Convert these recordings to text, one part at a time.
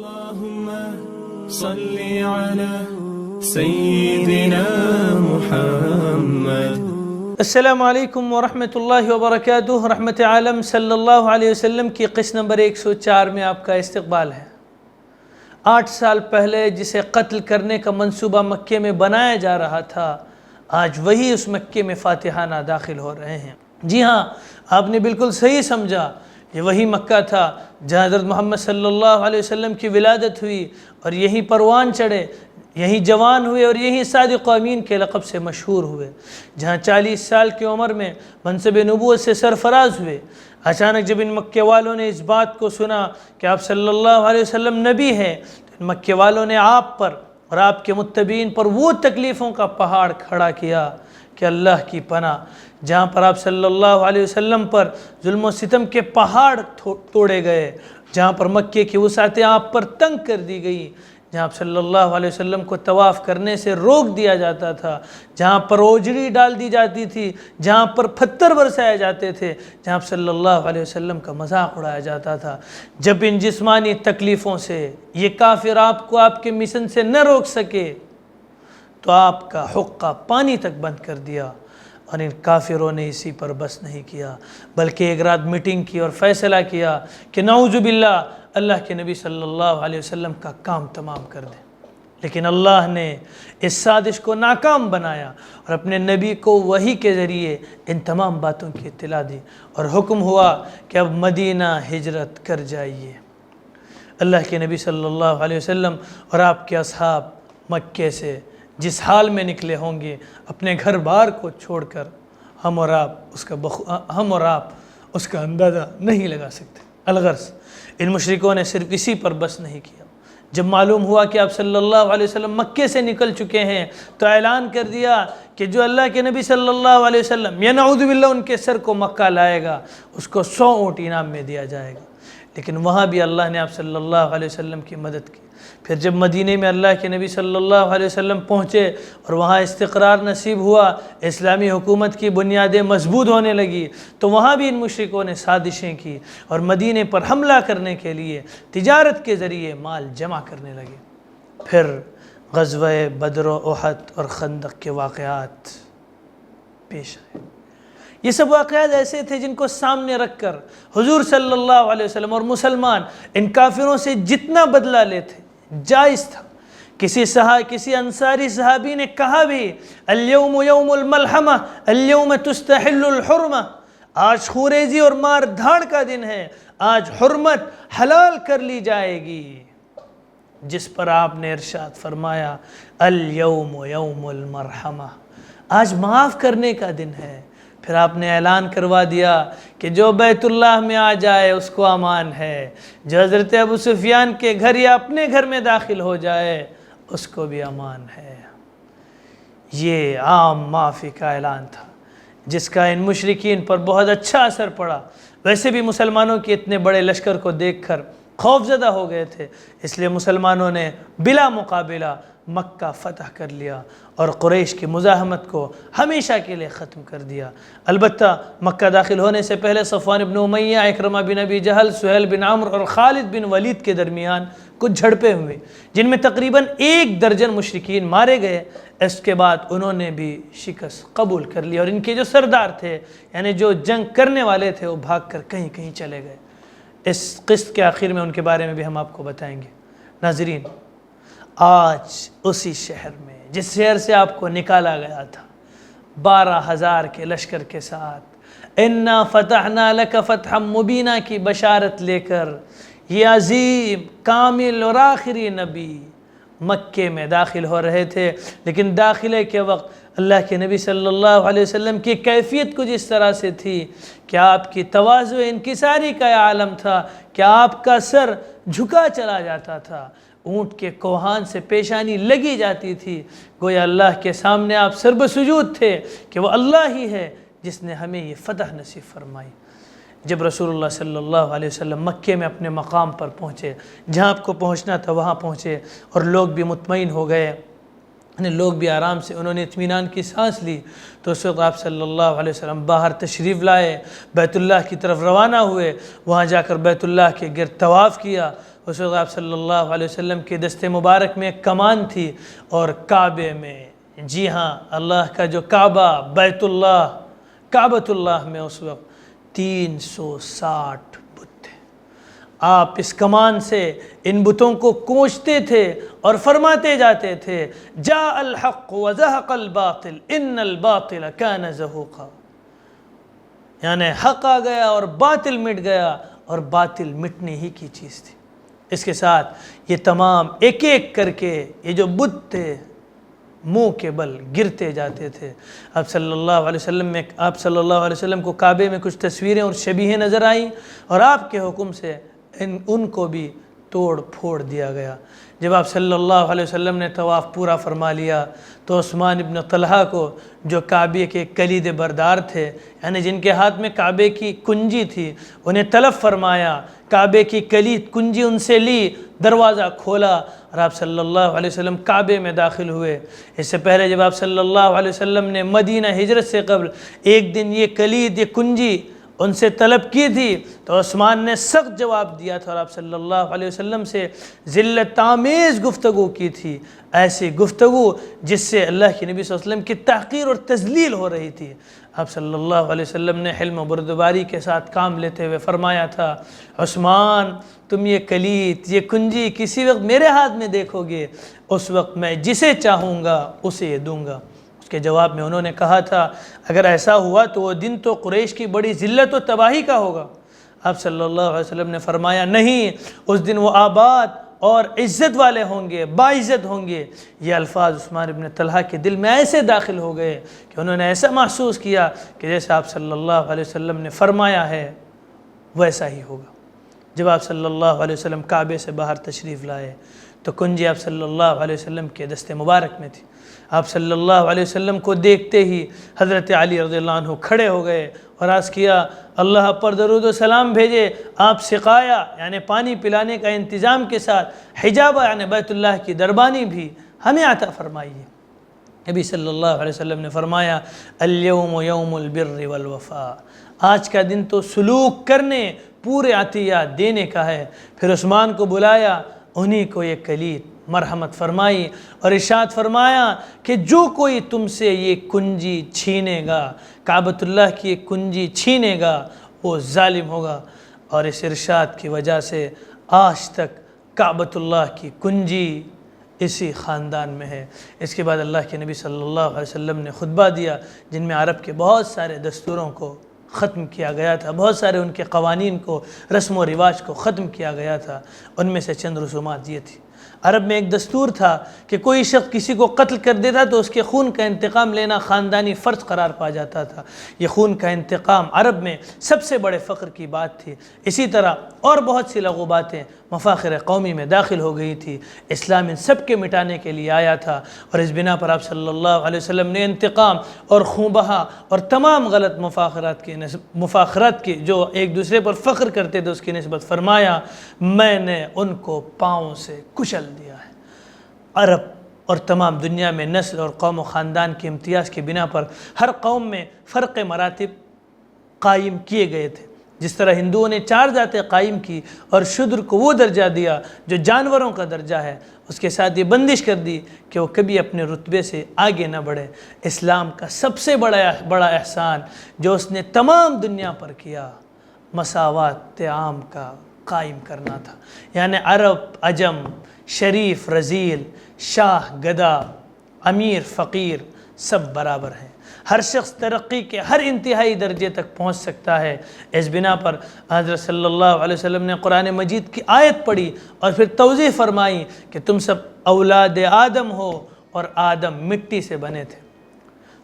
اللهم صل على سيدنا محمد. السلام علیکم ورحمۃ اللہ وبرکاتہ. رحمت عالم صلی اللہ علیہ وسلم کی قسط نمبر 104 میں آپ کا استقبال ہے. 8 سال پہلے جسے قتل کرنے کا منصوبہ مکے میں بنایا جا رہا تھا، آج وہی اس مکے میں فاتحانہ داخل ہو رہے ہیں. جی ہاں، آپ نے بالکل صحیح سمجھا، یہ وہی مکہ تھا جہاں حضرت محمد صلی اللہ علیہ وسلم کی ولادت ہوئی اور یہی پروان چڑھے، یہی جوان ہوئے اور یہی صادق و امین کے لقب سے مشہور ہوئے، جہاں 40 سال کی عمر میں منصب نبوت سے سرفراز ہوئے. اچانک جب ان مکے والوں نے اس بات کو سنا کہ آپ صلی اللہ علیہ وسلم نبی ہیں، تو ان مکے والوں نے آپ پر اور آپ کے متبعین پر وہ تکلیفوں کا پہاڑ کھڑا کیا کہ اللہ کی پناہ. جہاں پر آپ صلی اللہ علیہ وسلم پر ظلم و ستم کے پہاڑ توڑے گئے، جہاں پر مکے کی وسعتیں آپ پر تنگ کر دی گئی، جہاں آپ صلی اللہ علیہ وسلم کو طواف کرنے سے روک دیا جاتا تھا، جہاں پر اوجڑی ڈال دی جاتی تھی، جہاں پر پتھر برسائے جاتے تھے، جہاں آپ صلی اللہ علیہ وسلم کا مذاق اڑایا جاتا تھا، جب ان جسمانی تکلیفوں سے یہ کافر آپ کو آپ کے مشن سے نہ روک سکے تو آپ کا حقہ پانی تک بند کر دیا. اور ان کافروں نے اسی پر بس نہیں کیا، بلکہ ایک رات میٹنگ کی اور فیصلہ کیا کہ نعوذ باللہ اللہ کے نبی صلی اللہ علیہ وسلم کا کام تمام کر دیں. لیکن اللہ نے اس سازش کو ناکام بنایا اور اپنے نبی کو وحی کے ذریعے ان تمام باتوں کی اطلاع دی اور حکم ہوا کہ اب مدینہ ہجرت کر جائیے. اللہ کے نبی صلی اللہ علیہ وسلم اور آپ کے اصحاب مکے سے جس حال میں نکلے ہوں گے، اپنے گھر بار کو چھوڑ کر، ہم اور آپ اس کا اندازہ نہیں لگا سکتے. الغرض ان مشرکوں نے صرف اسی پر بس نہیں کیا. جب معلوم ہوا کہ آپ صلی اللہ علیہ وسلم مکے سے نکل چکے ہیں تو اعلان کر دیا کہ جو اللہ کے نبی صلی اللہ علیہ وسلم یا نعوذ باللہ ان کے سر کو مکہ لائے گا، اس کو 100 اونٹ انعام میں دیا جائے گا. لیکن وہاں بھی اللہ نے آپ صلی اللہ علیہ وسلم کی مدد کی. پھر جب مدینہ میں اللہ کے نبی صلی اللہ علیہ وسلم پہنچے اور وہاں استقرار نصیب ہوا، اسلامی حکومت کی بنیادیں مضبوط ہونے لگی، تو وہاں بھی ان مشرکوں نے سازشیں کی اور مدینہ پر حملہ کرنے کے لیے تجارت کے ذریعے مال جمع کرنے لگے. پھر غزوہ بدر و احد اور خندق کے واقعات پیش آئے. یہ سب واقعات ایسے تھے جن کو سامنے رکھ کر حضور صلی اللہ علیہ وسلم اور مسلمان ان کافروں سے جتنا بدلہ لیتے جائز تھا. کسی انصاری صحابی نے کہا بھی، الیوم یوم الملحمہ الیوم تستحل الحرمہ، آج خوریزی اور مار دھاڑ کا دن ہے، آج حرمت حلال کر لی جائے گی. جس پر آپ نے ارشاد فرمایا، الیوم یوم المرحمہ، آج معاف کرنے کا دن ہے. پھر آپ نے اعلان کروا دیا کہ جو بیت اللہ میں آ جائے اس کو امان ہے، جو حضرت ابو سفیان کے گھر یا اپنے گھر میں داخل ہو جائے اس کو بھی امان ہے. یہ عام معافی کا اعلان تھا جس کا ان مشرکین پر بہت اچھا اثر پڑا. ویسے بھی مسلمانوں کے اتنے بڑے لشکر کو دیکھ کر خوفزدہ ہو گئے تھے، اس لیے مسلمانوں نے بلا مقابلہ مکہ فتح کر لیا اور قریش کی مزاحمت کو ہمیشہ کے لیے ختم کر دیا. البتہ مکہ داخل ہونے سے پہلے صفوان بن امیہ، اکرمہ بن ابی جہل، سہیل بن عمرو اور خالد بن ولید کے درمیان کچھ جھڑپیں ہوئے جن میں تقریباً 1 درجن مشرکین مارے گئے. اس کے بعد انہوں نے بھی شکست قبول کر لی اور ان کے جو سردار تھے، یعنی جو جنگ کرنے والے تھے، وہ بھاگ کر کہیں کہیں چلے گئے. اس قسط کے آخر میں ان کے بارے میں بھی ہم آپ کو بتائیں گے. ناظرین، آج اسی شہر میں جس شہر سے آپ کو نکالا گیا تھا 12,000 کے لشکر کے ساتھ، انا فتحنا لک فتحا مبینہ کی بشارت لے کر یہ عظیم، کامل اور آخری نبی مکے میں داخل ہو رہے تھے. لیکن داخلے کے وقت اللہ کے نبی صلی اللہ علیہ وسلم کی کیفیت کچھ اس طرح سے تھی کہ آپ کی تواضع انکساری کا عالم تھا کہ آپ کا سر جھکا چلا جاتا تھا، اونٹ کے کوہان سے پیشانی لگی جاتی تھی، گویا اللہ کے سامنے آپ سرب سجود تھے کہ وہ اللہ ہی ہے جس نے ہمیں یہ فتح نصیب فرمائی. جب رسول اللہ صلی اللہ علیہ وسلم مکے میں اپنے مقام پر پہنچے، جہاں آپ کو پہنچنا تھا وہاں پہنچے اور لوگ بھی مطمئن ہو گئے لوگ بھی آرام سے انہوں نے اطمینان کی سانس لی۔ تو اس وقت آپ صلی اللہ علیہ وسلم باہر تشریف لائے، بیت اللہ کی طرف روانہ ہوئے، وہاں جا کر بیت اللہ کے گرد طواف کیا۔ اس وقت آپ صلی اللہ علیہ وسلم کے دست مبارک میں ایک کمان تھی، اور کعبے میں، جی ہاں، اللہ کا جو کعبہ، بیت اللہ، کعبۃ اللہ میں اس وقت 360 بت تھے۔ آپ اس کمان سے ان بتوں کو کوچتے تھے اور فرماتے جاتے تھے، جاء الحق وزهق الباطل ان الباطل كان زهوقا، یعنی حق آ گیا اور باطل مٹ گیا، اور باطل مٹنے ہی کی چیز تھی۔ اس کے ساتھ یہ تمام ایک ایک کر کے یہ جو بت تھے منہ کے بل گرتے جاتے تھے۔ آپ صلی اللہ علیہ وسلم کو کعبے میں کچھ تصویریں اور شبیہیں نظر آئیں، اور آپ کے حکم سے ان کو بھی توڑ پھوڑ دیا گیا۔ جب آپ صلی اللہ علیہ وسلم نے طواف پورا فرما لیا تو عثمان ابن طلحہ کو، جو کعبے کے کلید بردار تھے، یعنی جن کے ہاتھ میں کعبے کی کنجی تھی، انہیں طلب فرمایا، کعبے کی کلید کنجی ان سے لی، دروازہ کھولا، اور آپ صلی اللہ علیہ وسلم کعبے میں داخل ہوئے۔ اس سے پہلے جب آپ صلی اللہ علیہ وسلم نے مدینہ ہجرت سے قبل ایک دن یہ کلید، یہ کنجی ان سے طلب کی تھی، تو عثمان نے سخت جواب دیا تھا، اور آپ صلی اللہ علیہ وسلم سے ذلت آمیز گفتگو کی تھی، ایسی گفتگو جس سے اللہ کے نبی صلی اللہ علیہ وسلم کی تحقیر اور تذلیل ہو رہی تھی۔ آپ صلی اللہ علیہ وسلم نے حلم و بردباری کے ساتھ کام لیتے ہوئے فرمایا تھا، عثمان، تم یہ کلید، یہ کنجی کسی وقت میرے ہاتھ میں دیکھو گے، اس وقت میں جسے چاہوں گا اسے یہ دوں گا۔ اس کے جواب میں انہوں نے کہا تھا، اگر ایسا ہوا تو وہ دن تو قریش کی بڑی ذلت و تباہی کا ہوگا۔ آپ صلی اللہ علیہ وسلم نے فرمایا، نہیں، اس دن وہ آباد اور عزت والے ہوں گے، باعزت ہوں گے۔ یہ الفاظ عثمان ابن طلحہ کے دل میں ایسے داخل ہو گئے کہ انہوں نے ایسا محسوس کیا کہ جیسے آپ صلی اللہ علیہ وسلم نے فرمایا ہے ویسا ہی ہوگا۔ جب آپ صلی اللہ علیہ وسلم کعبے سے باہر تشریف لائے تو کنجی آپ صلی اللہ علیہ وسلم کے دست مبارک میں تھی۔ آپ صلی اللہ علیہ وسلم کو دیکھتے ہی حضرت علی رضی اللہ عنہ کھڑے ہو گئے اور عرض کیا، اللہ پر درود و سلام بھیجے، آپ سقایا یعنی پانی پلانے کا انتظام کے ساتھ حجابہ یعنی بیت اللہ کی دربانی بھی ہمیں عطا فرمائیے۔ نبی صلی اللہ علیہ وسلم نے فرمایا، الیوم یوم البر والوفاء، آج کا دن تو سلوک کرنے، پورے عطیات دینے کا ہے۔ پھر عثمان کو بلایا، انہی کو یہ کلید مرحمت فرمائی اور ارشاد فرمایا کہ جو کوئی تم سے یہ کنجی چھینے گا، کعبۃ اللہ کی یہ کنجی چھینے گا، وہ ظالم ہوگا۔ اور اس ارشاد کی وجہ سے آج تک کعبۃ اللہ کی کنجی اسی خاندان میں ہے۔ اس کے بعد اللہ کے نبی صلی اللہ علیہ وسلم نے خطبہ دیا، جن میں عرب کے بہت سارے دستوروں کو ختم کیا گیا تھا، بہت سارے ان کے قوانین کو، رسم و رواج کو ختم کیا گیا تھا۔ ان میں سے چند رسومات یہ تھی۔ عرب میں ایک دستور تھا کہ کوئی شخص کسی کو قتل کر دیتا تو اس کے خون کا انتقام لینا خاندانی فرض قرار پا جاتا تھا۔ یہ خون کا انتقام عرب میں سب سے بڑے فخر کی بات تھی۔ اسی طرح اور بہت سی لغو باتیں مفاخر قومی میں داخل ہو گئی تھی۔ اسلام ان سب کے مٹانے کے لیے آیا تھا، اور اس بنا پر آپ صلی اللہ علیہ وسلم نے انتقام اور خون بہا اور تمام غلط مفاخرات کی جو ایک دوسرے پر فخر کرتے تھے اس کی نسبت فرمایا، میں نے ان کو پاؤں سے کچل دیا ہے۔ عرب اور تمام دنیا میں نسل اور قوم و خاندان کے امتیاز کی بنا پر ہر قوم میں فرق مراتب قائم کیے گئے تھے۔ جس طرح ہندوؤں نے 4 ذاتیں قائم کی اور شودر کو وہ درجہ دیا جو جانوروں کا درجہ ہے، اس کے ساتھ یہ بندش کر دی کہ وہ کبھی اپنے رتبے سے آگے نہ بڑھے۔ اسلام کا سب سے بڑا احسان جو اس نے تمام دنیا پر کیا، مساوات عام کا قائم کرنا تھا۔ یعنی عرب، عجم، شریف، رذیل، شاہ، گدا، امیر، فقیر سب برابر ہیں۔ ہر شخص ترقی کے ہر انتہائی درجے تک پہنچ سکتا ہے۔ اس بنا پر حضرت صلی اللہ علیہ وسلم نے قرآن مجید کی آیت پڑھی اور پھر توضیح فرمائی کہ تم سب اولاد آدم ہو اور آدم مٹی سے بنے تھے۔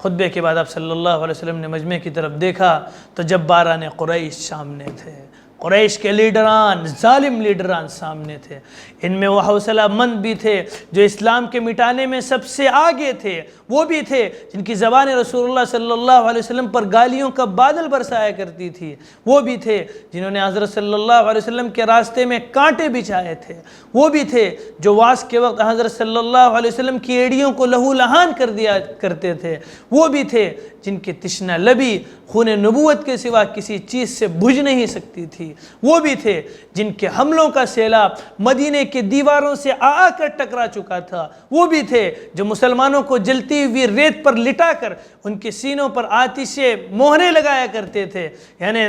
خطبے کے بعد آپ صلی اللہ علیہ وسلم نے مجمع کی طرف دیکھا تو جباران قریش سامنے تھے، قریش کے لیڈران، ظالم لیڈران سامنے تھے، ان میں وہ حوصلہ مند بھی تھے جو اسلام کے مٹانے میں سب سے آگے تھے، وہ بھی تھے جن کی زبان رسول اللہ صلی اللہ علیہ وسلم پر گالیوں کا بادل برسایا کرتی تھی، وہ بھی تھے جنہوں نے حضرت صلی اللہ علیہ وسلم کے راستے میں کانٹے بچھائے تھے، وہ بھی تھے جو وعظ کے وقت حضرت صلی اللہ علیہ وسلم کی ایڑیوں کو لہو لہان کر دیا کرتے تھے، وہ بھی تھے جن کی تشنہ لبی خون نبوت کے سوا کسی چیز سے بجھ نہیں سکتی تھی، وہ بھی تھے جن کے حملوں کا سیلاب مدینے کی دیواروں سے آ کر ٹکرا چکا تھا، وہ بھی تھے جو مسلمانوں کو جلتی ہوئی ریت پر لٹا کر ان کے سینوں پر آتش مہرے لگایا کرتے تھے، یعنی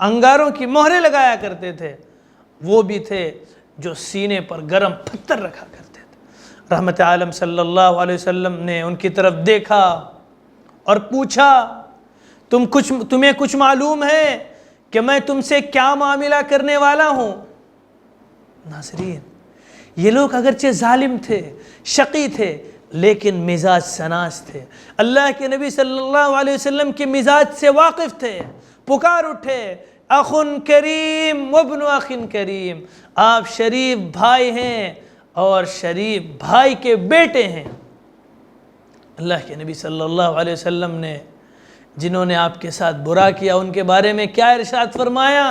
انگاروں کی مہرے لگایا کرتے تھے، وہ بھی تھے جو سینے پر گرم پتھر رکھا کرتے تھے۔ رحمت عالم صلی اللہ علیہ وسلم نے ان کی طرف دیکھا اور پوچھا، تمہیں کچھ معلوم ہے کہ میں تم سے کیا معاملہ کرنے والا ہوں؟ ناظرین، یہ لوگ اگرچہ ظالم تھے، شقی تھے، لیکن مزاج سناس تھے، اللہ کے نبی صلی اللہ علیہ وسلم کے مزاج سے واقف تھے، پکار اٹھے، اخن کریم وابن اخن کریم، آپ شریف بھائی ہیں اور شریف بھائی کے بیٹے ہیں۔ اللہ کے نبی صلی اللہ علیہ وسلم نے جنہوں نے آپ کے ساتھ برا کیا ان کے بارے میں کیا ارشاد فرمایا؟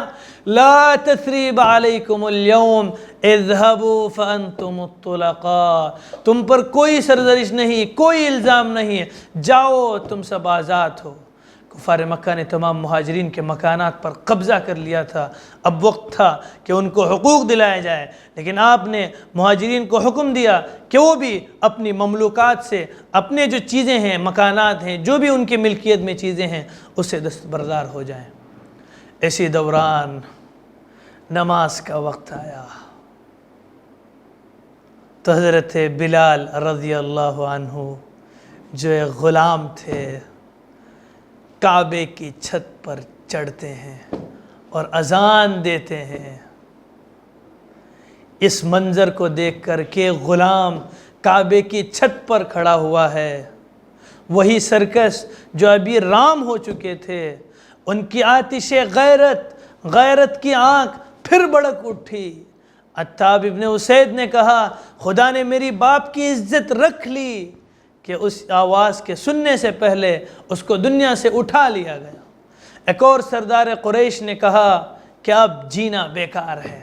لا تثریب علیکم اليوم اذهبوا فانتم الطلقاء، تم پر کوئی سرزنش نہیں، کوئی الزام نہیں، جاؤ تم سب آزاد ہو۔ کفار مکہ نے تمام مہاجرین کے مکانات پر قبضہ کر لیا تھا، اب وقت تھا کہ ان کو حقوق دلایا جائے، لیکن آپ نے مہاجرین کو حکم دیا کہ وہ بھی اپنی مملوکات سے اپنے جو چیزیں ہیں، مکانات ہیں، جو بھی ان کی ملکیت میں چیزیں ہیں، اس سے دستبردار ہو جائیں۔ اسی دوران نماز کا وقت آیا تو حضرت بلال رضی اللہ عنہ جو ایک غلام تھے کعبے کی چھت پر چڑھتے ہیں اور اذان دیتے ہیں۔ اس منظر کو دیکھ کر کہ غلام کعبے کی چھت پر کھڑا ہوا ہے، وہی سرکش جو ابھی رام ہو چکے تھے، ان کی آتش غیرت کی آنکھ پھر بڑک اٹھی۔ عتاب ابن اسید نے کہا، خدا نے میری باپ کی عزت رکھ لی کہ اس آواز کے سننے سے پہلے اس کو دنیا سے اٹھا لیا گیا۔ ایک اور سردار قریش نے کہا کہ اب جینا بیکار ہے۔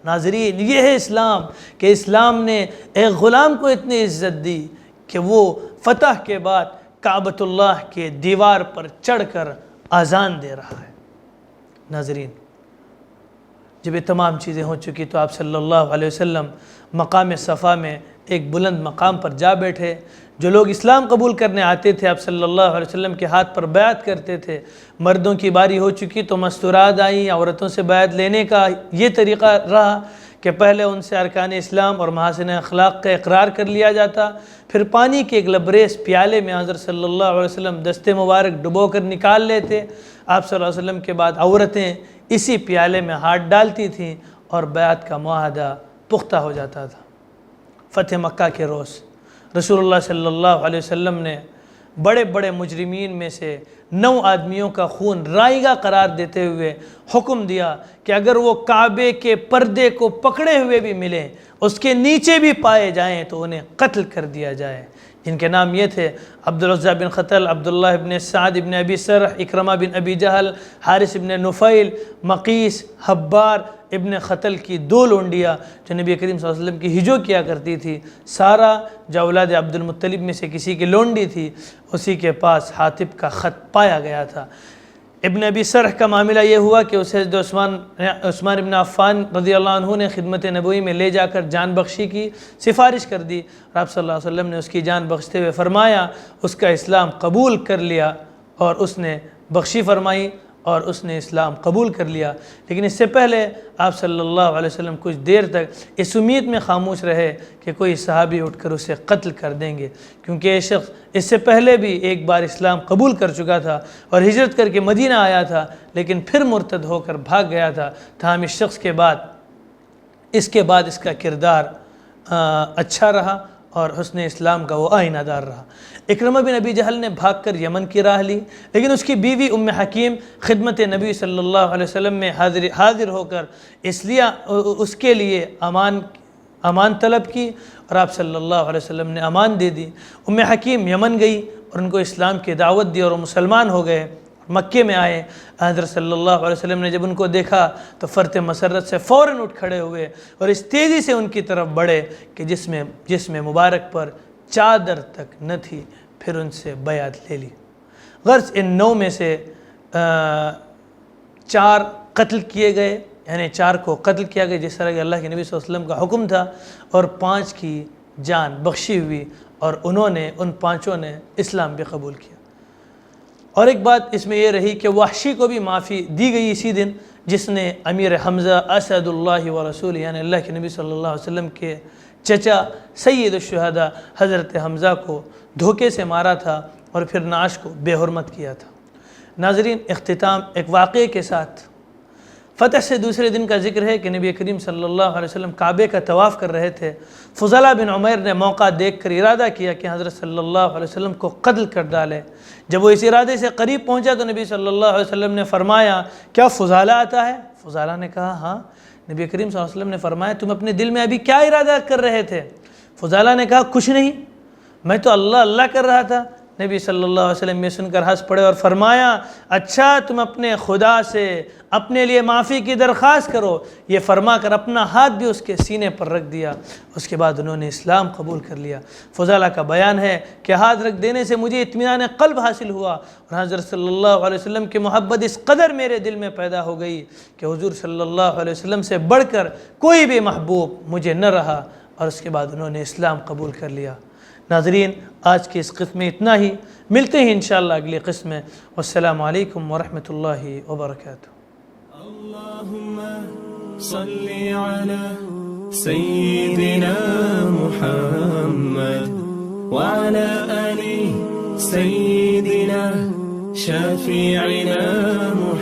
ناظرین، یہ ہے اسلام کہ اسلام نے ایک غلام کو اتنی عزت دی کہ وہ فتح کے بعد کعبۃ اللہ کے دیوار پر چڑھ کر اذان دے رہا ہے۔ ناظرین، جب یہ تمام چیزیں ہو چکی تو آپ صلی اللہ علیہ وسلم مقام صفا میں ایک بلند مقام پر جا بیٹھے۔ جو لوگ اسلام قبول کرنے آتے تھے آپ صلی اللہ علیہ وسلم کے ہاتھ پر بیعت کرتے تھے۔ مردوں کی باری ہو چکی تو مستورات آئیں، عورتوں سے بیعت لینے کا یہ طریقہ رہا کہ پہلے ان سے ارکان اسلام اور محاسن اخلاق کا اقرار کر لیا جاتا، پھر پانی کے ایک لبریز پیالے میں حضرت صلی اللہ علیہ وسلم دستے مبارک ڈبو کر نکال لیتے۔ آپ صلی اللہ علیہ وسلم کے بعد عورتیں اسی پیالے میں ہاتھ ڈالتی تھیں اور بیعت کا معاہدہ پختہ ہو جاتا تھا۔ فتح مکہ کے روز رسول اللہ صلی اللہ علیہ وسلم نے بڑے بڑے مجرمین میں سے 9 آدمیوں کا خون رائیگاں قرار دیتے ہوئے حکم دیا کہ اگر وہ کعبے کے پردے کو پکڑے ہوئے بھی ملیں، اس کے نیچے بھی پائے جائیں تو انہیں قتل کر دیا جائے، جن کے نام یہ تھے عبدالعزیٰ بن قتل، عبداللہ بن سعد بن ابی سرح، اکرمہ بن ابی جہل، حارث بن نفیل، مقیس، حبار ابن قتل کی 2 لونڈیاں جو نبی کریم صلی اللہ علیہ وسلم کی ہجو کیا کرتی تھی۔ سارا جو اولاد عبد المطلب میں سے کسی کی لونڈی تھی، اسی کے پاس حاطب کا خط پایا گیا تھا۔ ابن ابی سرح کا معاملہ یہ ہوا کہ اسے عثمان ابن عفان رضی اللہ عنہ نے خدمت نبوی میں لے جا کر جان بخشی کی سفارش کر دی، اور آپ صلی اللہ علیہ وسلم نے اس کی جان بخشتے ہوئے فرمایا اس کا اسلام قبول کر لیا، اور اس نے بخشی فرمائی اور اس نے اسلام قبول کر لیا۔ لیکن اس سے پہلے آپ صلی اللہ علیہ وسلم کچھ دیر تک اس امید میں خاموش رہے کہ کوئی صحابی اٹھ کر اسے قتل کر دیں گے، کیونکہ یہ شخص اس سے پہلے بھی ایک بار اسلام قبول کر چکا تھا اور ہجرت کر کے مدینہ آیا تھا، لیکن پھر مرتد ہو کر بھاگ گیا تھا۔ تاہم اس شخص کے بعد اس کا کردار اچھا رہا اور حسن اسلام کا وہ آئینہ دار رہا۔ اکرمہ بن ابی جہل نے بھاگ کر یمن کی راہ لی، لیکن اس کی بیوی ام حکیم خدمت نبی صلی اللہ علیہ وسلم میں حاضر ہو کر اس کے لیے امان طلب کی، اور آپ صلی اللہ علیہ وسلم نے امان دے دی۔ ام حکیم یمن گئی اور ان کو اسلام کی دعوت دی اور وہ مسلمان ہو گئے، مکے میں آئے۔ حضرت صلی اللہ علیہ وسلم نے جب ان کو دیکھا تو فرط مسرت سے فوراً اٹھ کھڑے ہوئے اور اس تیزی سے ان کی طرف بڑھے کہ جسم مبارک پر چادر تک نہ تھی، پھر ان سے بیعت لے لی۔ غرض ان 9 میں سے 4 قتل کیے گئے، یعنی 4 کو قتل کیا گیا جس طرح کہ اللہ کے نبی صلی اللہ علیہ وسلم کا حکم تھا، اور 5 کی جان بخشی ہوئی، اور ان 5 نے اسلام بھی قبول کیا۔ اور ایک بات اس میں یہ رہی کہ وحشی کو بھی معافی دی گئی اسی دن، جس نے امیر حمزہ اسد اللہ و رسول یعنی اللہ کے نبی صلی اللہ علیہ وسلم کے چچا سید الشہداء حضرت حمزہ کو دھوکے سے مارا تھا اور پھر نعش کو بے حرمت کیا تھا۔ ناظرین، اختتام ایک واقعے کے ساتھ۔ فتح سے دوسرے دن کا ذکر ہے کہ نبی کریم صلی اللہ علیہ وسلم کعبے کا طواف کر رہے تھے۔ فضالہ بن عمیر نے موقع دیکھ کر ارادہ کیا کہ حضرت صلی اللہ علیہ وسلم کو قتل کر ڈالے۔ جب وہ اس ارادے سے قریب پہنچا تو نبی صلی اللہ علیہ وسلم نے فرمایا، کیا فضالہ آتا ہے؟ فضالہ نے کہا ہاں۔ نبی کریم صلی اللہ علیہ وسلم نے فرمایا، تم اپنے دل میں ابھی کیا ارادہ کر رہے تھے؟ فضالہ نے کہا کچھ نہیں، میں تو اللہ کر رہا تھا۔ نبی صلی اللہ علیہ وسلم یہ سن کر ہنس پڑے اور فرمایا، اچھا تم اپنے خدا سے اپنے لیے معافی کی درخواست کرو۔ یہ فرما کر اپنا ہاتھ بھی اس کے سینے پر رکھ دیا۔ اس کے بعد انہوں نے اسلام قبول کر لیا۔ فضالہ کا بیان ہے کہ ہاتھ رکھ دینے سے مجھے اطمینان قلب حاصل ہوا اور حضرت صلی اللہ علیہ وسلم کی محبت اس قدر میرے دل میں پیدا ہو گئی کہ حضور صلی اللہ علیہ وسلم سے بڑھ کر کوئی بھی محبوب مجھے نہ رہا، اور اس کے بعد انہوں نے اسلام قبول کر لیا۔ ناظرین، آج کی اس قسم میں اتنا ہی، ملتے ہیں انشاءاللہ اگلی قسم میں۔ والسلام علیکم ورحمۃ اللہ وبرکاتہ۔ اللهم صل على سيدنا محمد وعلى آل سيدنا شفيعنا محمد